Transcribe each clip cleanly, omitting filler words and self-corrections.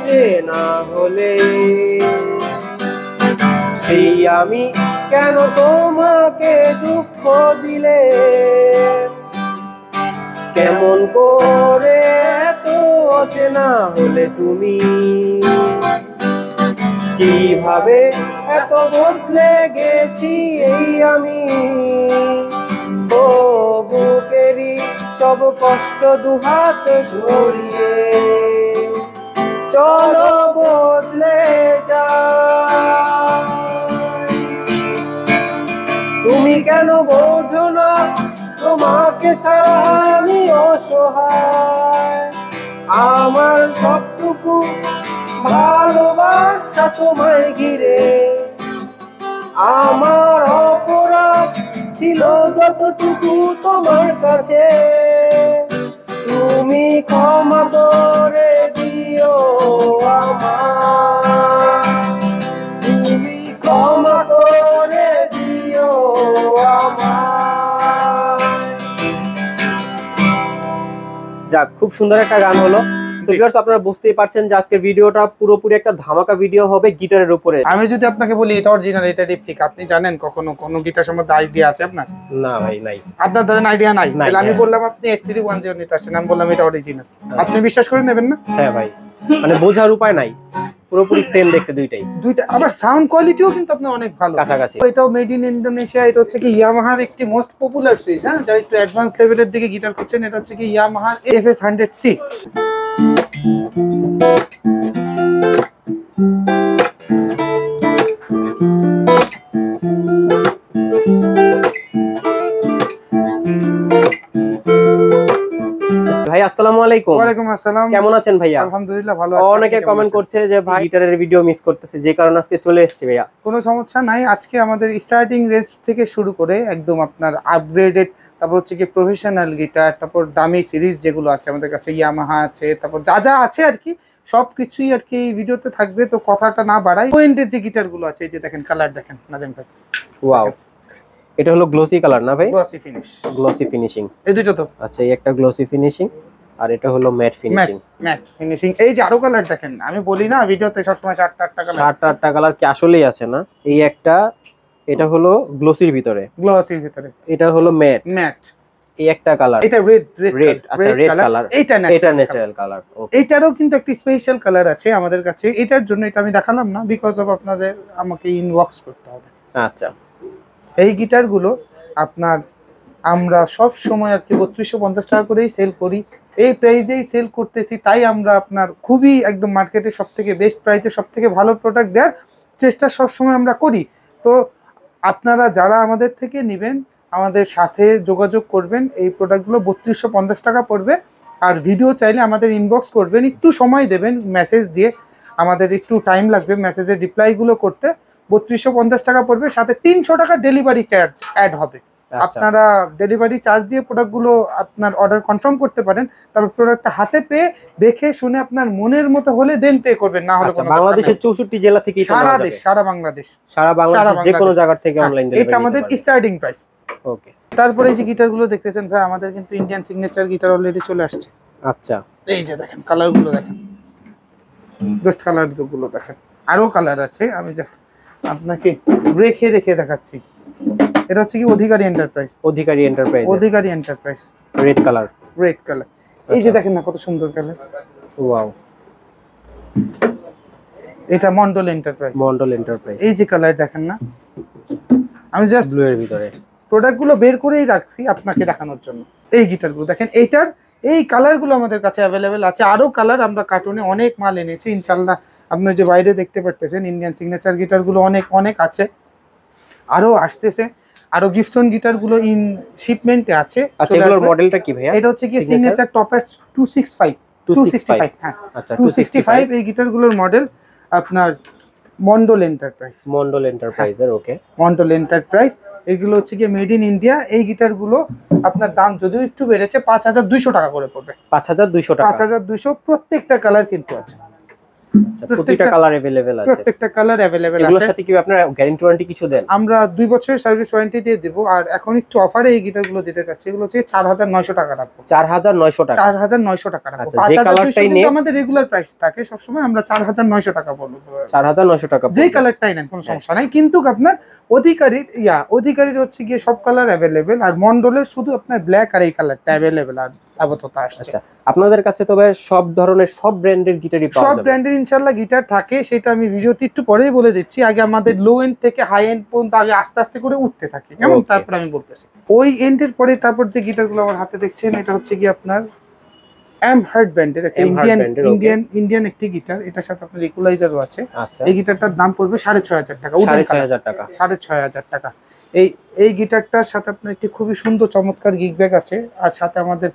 অচেনা হলে সেই আমি কেন তোমাকে দুঃখ দিলে কেমন করে এত অচেনা হলে তুমি কিভাবে এত বদলে গেছি এই আমি ও বুকেরই সব কষ্ট দুহাত সরিয়ে চলো বদলে যাই তুমি কেন বোঝো না তোমাকে ছাড়া আমি অসহায় আমার সবটুকু ভালোবাসা তোমায় ঘিরে আমার অপরাধ ছিল যতটুকু তোমার কাছে তুমি ক্ষমা করে দিও আমায় তুমি ক্ষমা করে দিও আমায়। যাক, খুব সুন্দর একটা গান হলো। তো ভিউয়ার্স, আপনারা বুঝতেই পারছেন যে আজকের ভিডিওটা পুরোপুরি একটা ধামাকা ভিডিও হবে গিটারের উপরে। আমি যদি আপনাকে বলি এটা অরিজিনাল এটা রেপ্লিক, আপনি জানেন কখনো কোন গিটার সম্বন্ধে আইডিয়া আছে আপনার? না ভাই, নাই। আপনার ধরেন আইডিয়া নাই, তাহলে আমি বললাম আপনি F310 নিতে আসছেন, আমি বললাম এটা অরিজিনাল, আপনি বিশ্বাস করে নেবেন না? হ্যাঁ ভাই, মানে বোঝার উপায় নাই, পুরোপুরি সেম দেখতে দুইটা, আবার সাউন্ড কোয়ালিটিও কিন্তু আপনার অনেক ভালো, কাছাকাছি। এটাও মেড ইন ইন্দোনেশিয়া। এটা হচ্ছে কি ইয়ামাহার একটি মোস্ট পপুলার সুইচ, হ্যাঁ, যারা একটু অ্যাডভান্স লেভেলের দিকে গিটার করছেন, এটা হচ্ছে কি ইয়ামাহার FS100C। ভাই আসসালামু আলাইকুম। ওয়ালাইকুম আসসালাম। কেমন আছেন ভাইয়া? আলহামদুলিল্লাহ ভালো আছি। অনেকে কমেন্ট করছে যে ভাই গিটারের ভিডিও মিস করতেছে, যে কারণে আজকে চলে এসেছি ভাইয়া। কোনো সমস্যা নাই, আজকে আমাদের স্টার্টিং রেঞ্জ থেকে শুরু করে একদম আপনার আপগ্রেডেড, তারপর হচ্ছে কি প্রফেশনাল গিটার, তারপর দামি সিরিজ যেগুলো আছে আমাদের কাছে, ইয়ামাহা আছে, তারপর যা যা আছে আর কি সবকিছুই আর কি এই ভিডিওতে থাকবে। তো কথাটা না বাড়াই, পয়েন্টের যে গিটারগুলো আছে, এই যে দেখেন কালার দেখেন নাদিম ভাই, ওয়াও, এটা হলো গ্লোসি কালার না ভাই? গ্লসি ফিনিশ, গ্লোসি ফিনিশিং, এই দুটো তো। আচ্ছা, এই একটা গ্লোসি ফিনিশিং আর এটা হলো ম্যাট ফিনিশিং। ম্যাট ফিনিশিং, এই যে আরো কালার দেখেন, আমি বলি না ভিডিওতে সবসময় 7-8টা কালার, 7-8টা কালার কি আসলেই আছে না? এই একটা, এটা হলো গ্লোসির ভিতরে, গ্লসির ভিতরে, এটা হলো ম্যাট, এই একটা কালার, এটা রেড, আচ্ছা রেড কালার, এটা ন্যাচারাল কালার। এইটারও কিন্তু একটা স্পেশাল কালার আছে আমাদের কাছে, এটার জন্য এটা আমি দেখালাম না, বিকজ অফ আপনাদের আমাকে ইনবক্স করতে হবে। আচ্ছা, এই গিটারগুলো আপনার আমরা সব সময় আর কি 3250 টাকা করেই সেল করি, এই প্রাইজেই সেল করতেছি, তাই আমরা আপনার খুবই একদম মার্কেটে সব থেকে বেস্ট প্রাইসে সব থেকে ভালো প্রোডাক্ট দেওয়ার চেষ্টা সব সময় আমরা করি। তো আপনারা যারা আমাদের থেকে নেবেন আমাদের সাথে যোগাযোগ করবেন, এই প্রোডাক্টগুলো 3250 টাকা পড়বে। আর ভিডিও চাইলে আমাদের ইনবক্স করবেন, একটু সময় দেবেন মেসেজ দিয়ে, আমাদের একটু টাইম লাগবে মেসেজের রিপ্লাইগুলো করতে। 3250 টাকা পড়বে, সাথে 300 টাকা ডেলিভারি চার্জ অ্যাড হবে। আপনারা ডেলিভারি চার্জ দিয়ে প্রোডাক্টগুলো আপনার অর্ডার কনফার্ম করতে পারেন, তারপর প্রোডাক্টটা হাতে পেয়ে দেখে শুনে আপনার মনের মতো হলে দেন পে করবেন, না হলে বাংলাদেশের 64 জেলা থেকে, সারা বাংলাদেশ যে কোনো জায়গা থেকে অনলাইন ডেলিভারি, এটা আমাদের স্টার্টিং প্রাইস। ওকে, তারপরে এই যে গিটারগুলো দেখতেছেন ভাই, আমাদের কিন্তু ইন্ডিয়ান সিগনেচার গিটার অলরেডি চলে আসছে। আচ্ছা, এই যে দেখেন কালারগুলো দেখেন, বেস্ট কালারগুলো দেখেন, আরো কালার আছে, আমি জাস্ট আপনাকে রেখে দেখাচ্ছি। এটা হচ্ছে কি অধিকারী এন্টারপ্রাইজ রেড কালার, এই যে দেখেন না কত সুন্দর কালার, ওয়াও। এটা মন্ডল এন্টারপ্রাইজ, এই যে কালার দেখেন না, আমি জাস্ট ব্লু এর ভিতরে প্রোডাক্টগুলো বের করেই রাখছি আপনাকে দেখানোর জন্য। এই গিটারগুলো দেখেন, এইটার এই কালারগুলো আমাদের কাছে অ্যাভেলেবেল আছে, আরো কালার আমরা কার্টুনে অনেক মাল এনেছি ইনশাল্লাহ। আপনি যে বাইরে দেখতে পারতেছেন ইন্ডিয়ান সিগনেচার গিটারগুলো অনেক আছে, আরো আসতেছে, আরো গিবসন গিটারগুলো ইন শিপমেন্টে আছে। আচ্ছা, এগুলোর মডেলটা কি ভাইয়া? এটা হচ্ছে কি সিগনেচার টপএস 265, হ্যাঁ আচ্ছা 265, এই গিটারগুলোর মডেল আপনার মন্ডল এন্টারপ্রাইজের। ওকে, মন্ডল এন্টারপ্রাইজ, এগুলো হচ্ছে কি মেড ইন ইন্ডিয়া। এই গিটারগুলো আপনার দাম যদিও একটু বেড়েছে, 5200 টাকা করে পড়বে। 5200 টাকা, 5200, প্রত্যেকটা কালার কিন্তু আছে। আচ্ছা, প্রত্যেকটা কালার अवेलेबल আছে, প্রত্যেকটা কালার अवेलेबल আছে। এগুলোর সাথে কি আপনারা গ্যারান্টি ওয়ারেন্টি কিছু দেন? আমরা 2 বছরের সার্ভিস ওয়ারেন্টি দিয়ে দেব। আর এখন একটু অফারে এই গিটারগুলো দিতে চাচ্ছি, এগুলো হচ্ছে 4900 টাকা রাখবো। 4900 টাকা, 4900 টাকা রাখবো। আচ্ছা, যে কালারটাই নেই আমাদের রেগুলার প্রাইস থাকে সবসময়, আমরা 4900 টাকা বলবো। 4900 টাকা যেই কালারটাই নেন কোনো সমস্যা নাই, কিন্তু আপনার অধিকারীর হচ্ছে গিয়ে সব কালার अवेलेबल, আর মন্ডলের শুধু আপনার ব্ল্যাক আর এই কালারটা अवेलेबल আর আপাতত আসছে। আচ্ছা, আপনাদের কাছে তবে সব ধরনের সব ব্র্যান্ডের গিটারই পাওয়া যাবে? সব ব্র্যান্ডের ইনশাআল্লাহ গিটার থাকে, সেটা আমি ভিডিওতে একটু পরেই বলে দিচ্ছি। আগে আমাদের লো এন্ড থেকে হাই এন্ড পর্যন্ত আগে আস্তে আস্তে করে উঠতে থাকে, কেমন? তারপর আমি বলতেছি ওই এন্ডের পরে তারপর যে গিটারগুলো আমার হাতে দেখছেন, এটা হচ্ছে কি আপনার হার্ট ব্র্যান্ডের একটা ইন্ডিয়ান একটি গিটার। এটার সাথে আপনার ইকুয়ালাইজারও আছে। আচ্ছা, এই গিটারটার দাম পড়বে 6500 টাকা। 6500 টাকা, 6500 টাকা। এই গিটারটার সাথে আপনার একটি খুবই সুন্দর চমৎকার গিগ ব্যাগ আছে, আর সাথে আমাদের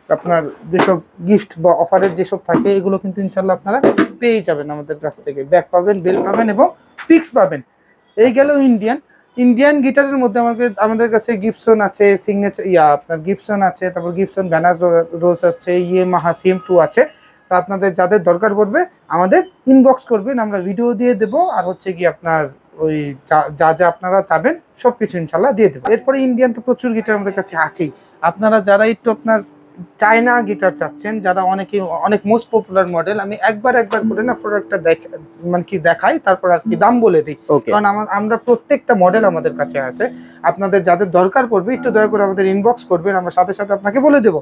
আপনার যেসব গিফট বা অফারের যেসব থাকে এগুলো কিন্তু ইনশাল্লাহ আপনারা পেয়ে যাবেন আমাদের কাছ থেকে। ব্যাগ পাবেন, বেল পাবেন এবং পিক্স পাবেন। এই গেল ইন্ডিয়ান গিটারের মধ্যে আমাদের কাছে গিবসন আছে, সিগনেচার আপনার গিবসন আছে, তারপর গিবসন ভ্যানাস রোজ আছে, ইয়ামাহা CM2 আছে। তো আপনাদের যাদের দরকার পড়বে আমাদের ইনবক্স করবেন, আমরা ভিডিও দিয়ে দেব। আর হচ্ছে কি আপনার ওই যা আপনারা চাবেন সবকিছু ইনশাল্লাহ দিয়ে দেবো। এরপরে ইন্ডিয়ান তো প্রচুর গিটার আমাদের কাছে আছেই। আপনারা যারা একটু আপনার চায়না গিটার চাচ্ছেন, যারা অনেক মোস্ট পপুলার মডেল, আমি একবার করে না প্রোডাক্টটা মানে কি দেখাই, তারপর আর কি দাম বলে দিই। কারণ আমরা প্রত্যেকটা মডেল আমাদের কাছে আছে। আপনাদের যাদের দরকার পড়বে একটু দয়া করে আমাদের ইনবক্স করবেন, আমরা সাথে সাথে আপনাকে বলে দেবো।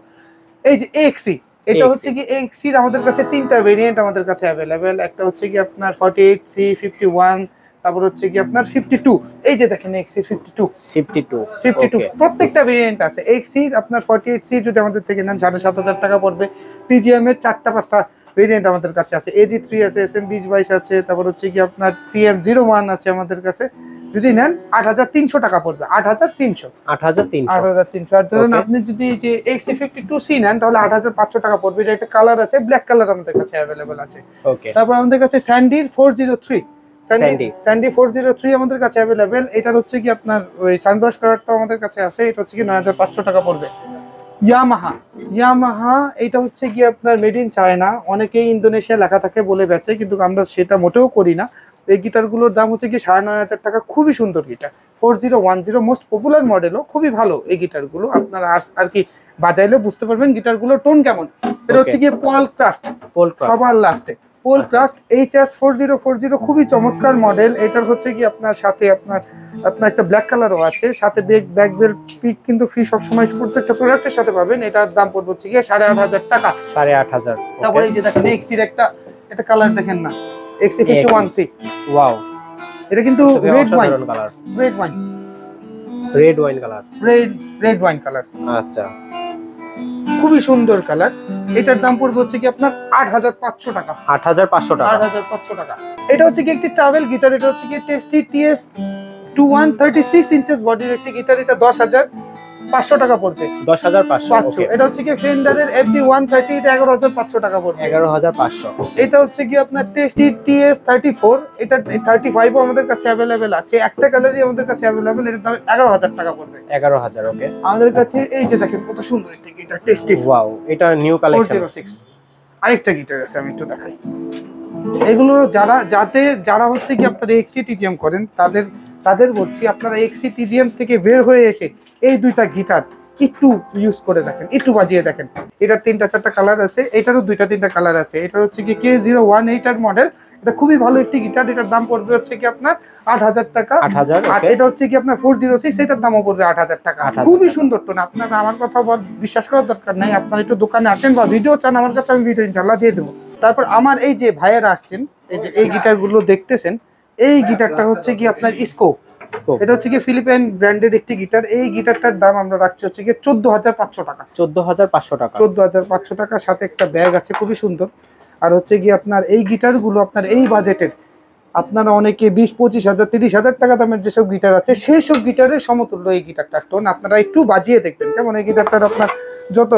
এই যে AXE, এটা হচ্ছে কি AXE আমাদের কাছে 3টা ভেরিয়েন্ট আমাদের কাছে अवेलेबल। একটা হচ্ছে কি আপনার 48C, 51, তারপর হচ্ছে কি আপনার 52। এই যে দেখেন AXE 52 প্রত্যেকটা ভেরিয়েন্ট আছে। AXE আপনার 48C যদি আমাদের থেকে নেন 7500 টাকা পড়বে। PGM এর 4টা-5টা ভেরিয়েন্ট আমাদের কাছে আছে। AG3 আছে, SM2022 আছে, তারপর হচ্ছে কি আপনার TM01 আছে আমাদের কাছে। যদি নেন 8300 টাকা পড়বে। 8300। আর ধরুন আপনি যদি যে AXE 52C নেন তাহলে 8500 টাকা পড়বে। এটা একটা কালার আছে, ব্ল্যাক কালার আমাদের কাছে अवेलेबल আছে। তারপর আমাদের কাছে স্যান্ডি 403 আমাদের কাছে अवेलेबल। এটার হচ্ছে কি আপনার ওই সানব্রাশ কালারটাও আমাদের কাছে আছে। এটা হচ্ছে কি 9500 টাকা পড়বে। ইয়ামাহা এটা হচ্ছে কি আপনার মেড ইন চায়না। অনেকেই ইন্দোনেশিয়া লেখা থাকে বলে বেচে, কিন্তু আমরা সেটা মোটেও করি না। এই গিটারগুলোর দাম হচ্ছে কি 9500 টাকা। খুবই সুন্দর গিটার, 4010 মোস্ট পপুলার মডেলও, খুবই ভালো এই গিটারগুলো। আপনারা আর কি বাজাইলে বুঝতে পারবেন গিটারগুলোর টোন কেমন। এটা হচ্ছে কি পল ক্রাফট, সবার লাস্টে পোল ক্রাফট HS4040, খুবই চমৎকার মডেল। এটার হচ্ছে কি আপনার সাথে আপনার একটা ব্ল্যাক কালারও আছে, সাথে ব্যাক বেল পিক কিন্তু ফ্রি সবসময় প্রত্যেকটা প্রোডাক্টের সাথে পাবেন। এটার দাম পড়বে হচ্ছে গিয়ে 8500 টাকা। 8500। তারপরে এই যে দেখেন AXE-র একটা কালার দেখেন না, AXE 51C। ওয়াও, এটা কিন্তু রেড ওয়াইন কালার। আচ্ছা, খুবই সুন্দর কালার। এটার দাম পড়বে হচ্ছে কি আপনার 8500 টাকা। 8500 টাকা। এটা হচ্ছে কি একটি ট্রাভেল গিটার। এটা হচ্ছে কি টেস্টি TS21 36 ইঞ্চেস বডির একটি গিটার। এটা 10500 টাকা পড়বে। 10500। এটা হচ্ছে কি ফেন্ডারের FD130, এটা 11500 টাকা পড়বে। 11500। এটা হচ্ছে কি আপনার টেস্টি TS34, এটা 35 ও আমাদের কাছে अवेलेबल আছে। একটা কালারই আমাদের কাছে अवेलेबल। এটার দাম 11000 টাকা পড়বে। 11000। ওকে, আমাদের কাছে এই যে দেখেন কত সুন্দর একটা গিটার, টেস্টি। ওয়াও, এটা নিউ কালেকশন। 406 আরেকটা গিটার আছে, আমি একটু দেখাই। এগুলো যারা হচ্ছে কি আপনারা AXE TGM করেন তাদের বলছি, আপনারা AXE TGM থেকে বের হয়ে এসে এই দুইটা গিটার একটু ইউজ করে দেখেন, একটু বাজিয়ে দেখেন। এটার 3টা-4টা কালার আছে, এটারও 2টা-3টা কালার আছে। এটার হচ্ছে কি K018 মডেল। এটা খুবই ভালো একটি গিটার। এটার দাম পড়বে হচ্ছে কি আপনার 8000 টাকা। 8000। আর এটা হচ্ছে কি আপনার 406, এটার দামও পড়বে 8000 টাকা। খুবই সুন্দর টোন। আপনারা আমার কথা বিশ্বাস করার দরকার নাই, আপনারা একটু দোকানে আসেন বা ভিডিও চান আমার কাছে, আমি ভিডিও ইনশাআল্লাহ দিয়ে দেবো। তারপর আমার এই যে ভাইয়েরা আসছেন, এই যে এই গিটারগুলো দেখতেছেন, এই গিটারটা হচ্ছে কি আপনার স্কোপ। এটা হচ্ছে কি ফিলিপাইন ব্র্যান্ডের একটি গিটার। এই গিটারটার দাম আমরা রাখছি হচ্ছে কি 14500 টাকা। 14500 টাকা। সাথে একটা ব্যাগ আছে, খুবই সুন্দর। আর হচ্ছে কি আপনার এই গিটারগুলো আপনার এই বাজেটের, আপনারা অনেকে 20-25,000 30,000 টাকা দামের যেসব গিটার আছে সেই সব গিটারের সমতুল্য এই গিটারটার টোন। আপনারা একটু বাজিয়ে দেখবেন কেমন। এই গিটারটার আপনার যত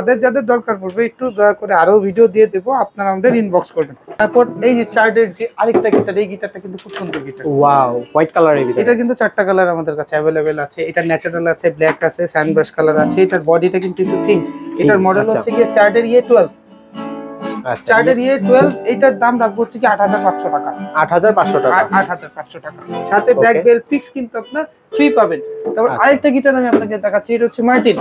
যাদের যাদের দরকার পড়বে একটু দয়া করে আরো ভিডিও দিয়ে দেবো, আপনারা আমাদের ইনবক্স করবেন। তারপর এই যে চার্ডের যে আরেকটা গিটার, এই গিটারটা কিন্তু খুব সুন্দর গিটার। ওয়াও, হোয়াইট কালারের ভিতরে। এটা কিন্তু 4টা কালার আমাদের কাছে অ্যাভেলেবেল আছে। এটা ন্যাচারাল আছে, ব্ল্যাক আছে, স্যান্ডব্রাশ কালার আছে। এটার বডিটা কিন্তু একটু থিন। এটার মডেল হচ্ছে গিয়ে চার্ডের E12। আচ্ছা, চার্ডের E12, এটার দাম রাখবো হচ্ছে কি 8500 টাকা। 8500 টাকা। 8500 টাকা। সাথে ব্ল্যাক বেল পিক্স কিন্তু আপনার ফ্রি পাবেন। তারপর আরেকটা গিটার আমি আপনাকে দেখাচ্ছি, এটা হচ্ছে মার্টিন।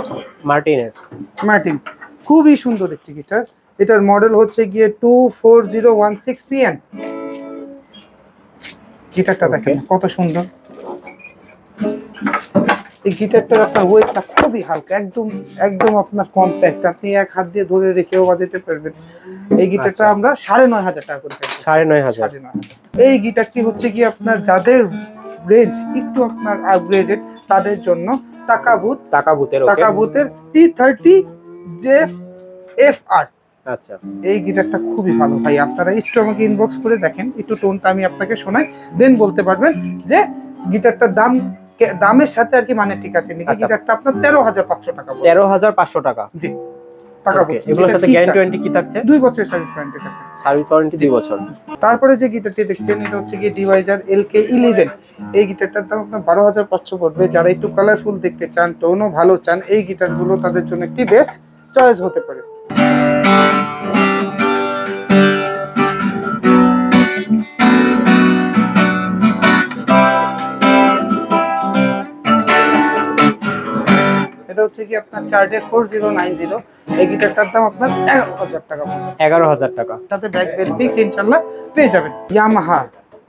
খুবই সুন্দর একটি গিটার। এটার মডেল হচ্ছে গিয়ে 24016 CN। গিটারটা দেখেন কত সুন্দর। এই গিটারটার আপনার ওয়েটটা খুবই হালকা, একদম আপনার কম্প্যাক্ট, আপনি এক হাত দিয়ে ধরে রেখেও বাজাতে পারবেন। এই গিটারটা আমরা 9500 টাকা করে চাই। 9500। এই গিটারটি হচ্ছে কি আপনার যাদের রেঞ্জ একটু আপনার আপগ্রেডেড তাদের জন্য তাকাবুতের T30 JFR। আচ্ছা, এই গিটারটা খুবই ভালো ভাই, আপনারা একটু আমাকে ইনবক্স করে দেখেন, একটু টোনটা আমি আপনাকে শোনাই, দেন বলতে পারবেন যে গিটারটার দামের সাথে আর কি মানে ঠিক আছে নাকি। গিটারটা আপনার 13500 টাকা। 13500 টাকা। জি, টাকাবুত। এগুলোর সাথে গ্যারান্টি ওয়ারেন্টি কি থাকছে? 2 বছরের সার্ভিস ওয়ারেন্টি থাকবে। সার্ভিস ওয়ারেন্টি 2 বছর। তারপরে যে গিটারটি দেখছেন এটা হচ্ছে কি ডিভাইজার LK11। এই গিটারটার দাম আপনার 12500 পড়বে। যারা একটু কালারফুল দেখতে চান, টোনও ভালো চান, এই গিটারগুলো তাদের জন্য একটি বেস্ট চয়েস হতে পারে। এটা হচ্ছে কি আপনার চার্ডের 4090। এই গিটারটার দাম আপনার 11000 টাকা পড়বে। 11000 টাকা। সাথে ব্যাক বেল পিক্স ইনশাআল্লাহ পেয়ে যাবেন।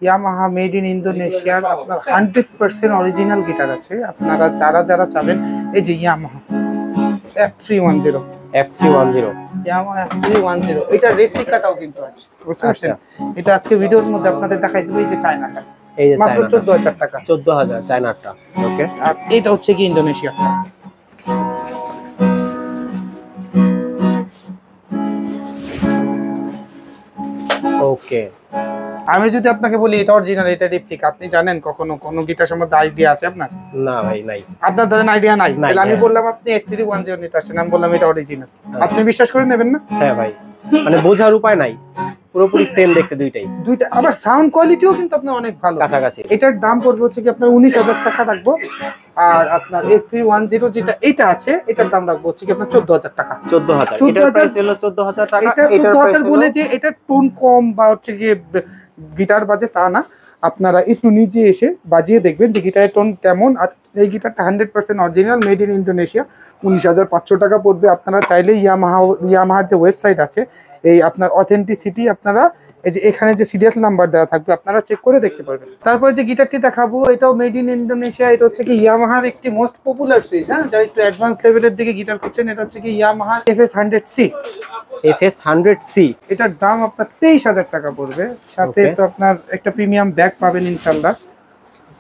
ইয়ামাহা মেড ইন ইন্দোনেশিয়ার আপনার 100% অরিজিনাল গিটার আছে। আপনারা যারা চাবেন, এই যে ইয়ামাহা F310। ইয়ামাহা F310, এটা রেপ্লিকাটাও কিন্তু আছে, বুঝতে পারছেন? এটা আজকে ভিডিওর মধ্যে আপনাদের দেখাই দেব। এই যে চায়নাটা, এই যে মাত্র 14000 টাকা। 14000 চায়নাটা। ওকে। আর এটা হচ্ছে কি ইন্দোনেশিয়া। ওকে, আমি যদি আপনাকে বলি এটা অরিজিনাল, এটা রেপ্লিকা, আপনি জানেন কখনো কোন গিটার সম্বন্ধে আইডিয়া আছে আপনার? না ভাই, নাই। আপনার ধরেন আইডিয়া নাই, নাই, তাহলে আমি হ্যাঁ। বললাম আপনি F310 নিতে আসেন, আমি বললাম এটা অরিজিনাল, আপনি বিশ্বাস করে নেবেন না? হ্যাঁ ভাই, মানে বোঝার উপায় নাই, পুরোপুরি সেম দেখতে দুইটাই। আবার সাউন্ড কোয়ালিটিও কিন্তু আপনার অনেক ভালো, কাছাকাছি। এটার দাম পড়বে হচ্ছে কি আপনার 19000 টাকা রাখবো। আর আপনার F310 যেটা এটা আছে, এটার দাম রাখবো হচ্ছে কি আপনার 14000 টাকা। 14000। এটার প্রাইস হলো 14000 টাকা। এটার প্রাইস বলে যে এটা টোন কম বা হচ্ছে কি গিটার বাজে তা না, আপনারা একটু নিজে এসে বাজিয়ে দেখবেন যে গিটারের টোন কেমন। আর এই গিটারটা 100% অরিজিনাল, মেড ইন ইন্দোনেশিয়া। 19500 টাকা পড়বে। আপনারা চাইলে ইয়ামাহার যে ওয়েবসাইট আছে, এই আপনার অথেন্টিসিটি, আপনারা এই যে এখানে যে সিরিয়াল নাম্বার দেওয়া থাকবে, আপনারা চেক করে দেখতে পারবেন। তারপরে যে গিটারটি দেখাবো, এটাও মেড ইন ইন্দোনেশিয়া। এটা হচ্ছে কি ইয়ামাহার একটি মোস্ট পপুলার সুইচ, হ্যাঁ, যারা একটু অ্যাডভান্স লেভেলের দিকে গিটার করছেন। এটা হচ্ছে কি ইয়ামাহা FS100C। FS100C। এটার দাম আপনার 23000 টাকা পড়বে। সাথে তো আপনার একটা প্রিমিয়াম ব্যাগ পাবেন ইনশাল্লাহ।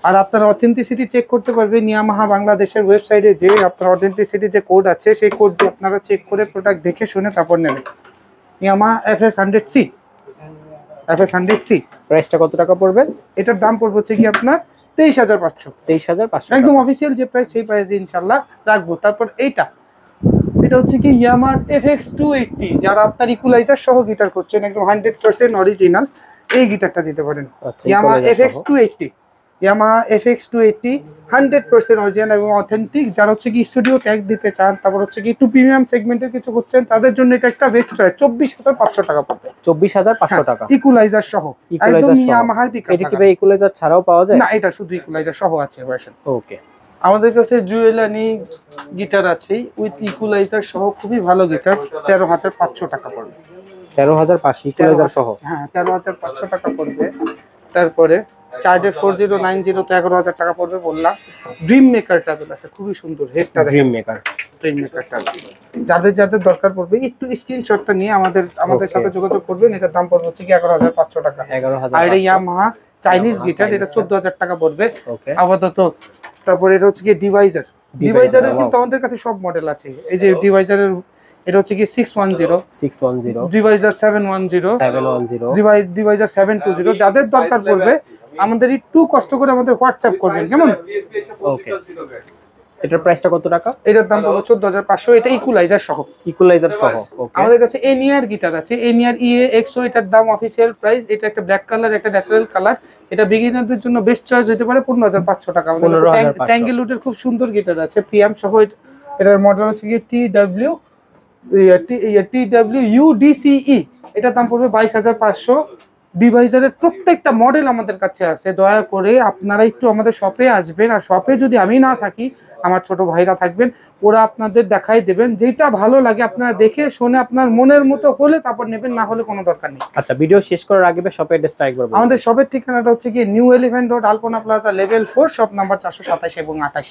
আর আপনার অথেন্টিসিটি চেক করতে পারবেন ইয়ামাহা বাংলাদেশের ওয়েবসাইটে, যে আপনার অথেন্টিসিটি যে কোড আছে, সেই কোড দিয়ে আপনারা চেক করে প্রোডাক্ট দেখে শুনে তারপর নেবেন। Yamaha FS100C। প্রাইসটা কত টাকা পড়বে? এটার দাম পড়বে হচ্ছে কি আপনার 23500। 23500 একদম অফিসিয়াল যে প্রাইস, সেই প্রাইসে ইনশাল্লাহ রাখবো। তারপর এটা হচ্ছে কি ইয়ামাহা FX280। যারা আপনার ইকুয়ালাইজার সহ গিটার করছেন, একদম 100% অরিজিনাল, এই গিটারটা দিতে পারেন। Yamaha FX280। Yamaha FX280 100% original এবং অথেন্টিক। যারা হচ্ছে কি স্টুডিও ট্যাগ দিতে চান, তারপর হচ্ছে কি একটু প্রিমিয়াম সেগমেন্টের কিছু করছেন, তাদের জন্য এটা একটা বেস্ট চয়েস। 24500 টাকা পড়বে। 24500 টাকা ইকুয়ালাইজার সহ। একদম ইয়ামাহার পিকআপ। এটা কি ভাই ইকুয়ালাইজার ছাড়াও পাওয়া যায়? না, এটা শুধু ইকুয়ালাইজার সহ আছে ভার্সন। ওকে। আমাদের কাছে জুয়েলানি গিটার আছে উইথ ইকুয়ালাইজার সহ, খুবই ভালো গিটার। 13500 টাকা পড়বে। 13500 ইকুয়ালাইজার সহ? হ্যাঁ, 13500 টাকা পড়বে। তারপরে চার্ডের 4090 তো 11000 টাকা পড়বে বললাম। ড্রিম মেকার টাবেল আছে, খুবই সুন্দর হেডটা। ড্রিম মেকার টাবেল যাদের দরকার পড়বে, একটু স্ক্রিনশটটা নিয়ে আমাদের সাথে যোগাযোগ করবেন। এটার দাম পড়বে হচ্ছে কি 11500 টাকা। 11000। আর এটা ইয়ামাহা চাইনিজ গিটার, এটা 14000 টাকা পড়বে আপাতত। তারপরে এটা হচ্ছে কি ডিভাইজারের কিন্তু আমাদের কাছে সব মডেল আছে। এই যে ডিভাইজারের, এটা হচ্ছে কি 610, ডিভাইজার 710, ডিভাইজার 720। যাদের দরকার পড়বে আমাদের একটু কষ্ট করে আমাদের হোয়াটসঅ্যাপ করবেন, কেমন? ওকে। এটার প্রাইসটা কত টাকা? এটার দাম পড়বে 14,500, এটা ইকুয়ালাইজার সহ। ইকুয়ালাইজার সহ, ওকে। আমাদের কাছে এনিয়ার গিটার আছে, এনিয়ার EA100, এটার দাম অফিসিয়াল প্রাইস, এটা একটা ব্ল্যাক কালার, একটা ন্যাচারাল কালার, এটা বিগিনারদের জন্য বেস্ট চয়েস হতে পারে, 15,500 টাকা। আমাদের কাছে ট্যাঙ্গেলউডের খুব সুন্দর গিটার আছে প্রিয়াম সহ, এটার মডেল হচ্ছে গিয়ে TWUDCE, এটার দাম পড়বে 22,500। ডিভাইজারের প্রত্যেকটা মডেল আমাদের কাছে আছে। দয়া করে আপনারা একটু আমাদের শপে আসবেন, আর শপে যদি আমি না থাকি আমার ছোট ভাইরা থাকবেন, ওরা আপনাদের দেখাই দেবেন, যেটা ভালো লাগে আপনারা দেখে শুনে আপনার মনের মতো হলে তারপর নেবেন, না হলে কোনো দরকার নেই। আচ্ছা, ভিডিও শেষ করার আগে শপের অ্যাড্রেসটা একবার বলুন। আমাদের শপের ঠিকানাটা হচ্ছে গিয়ে নিউ এলিফ্যান্ট রোড, আলপনা প্লাজা, লেভেল 4, শপ নাম্বার 427 এবং 28।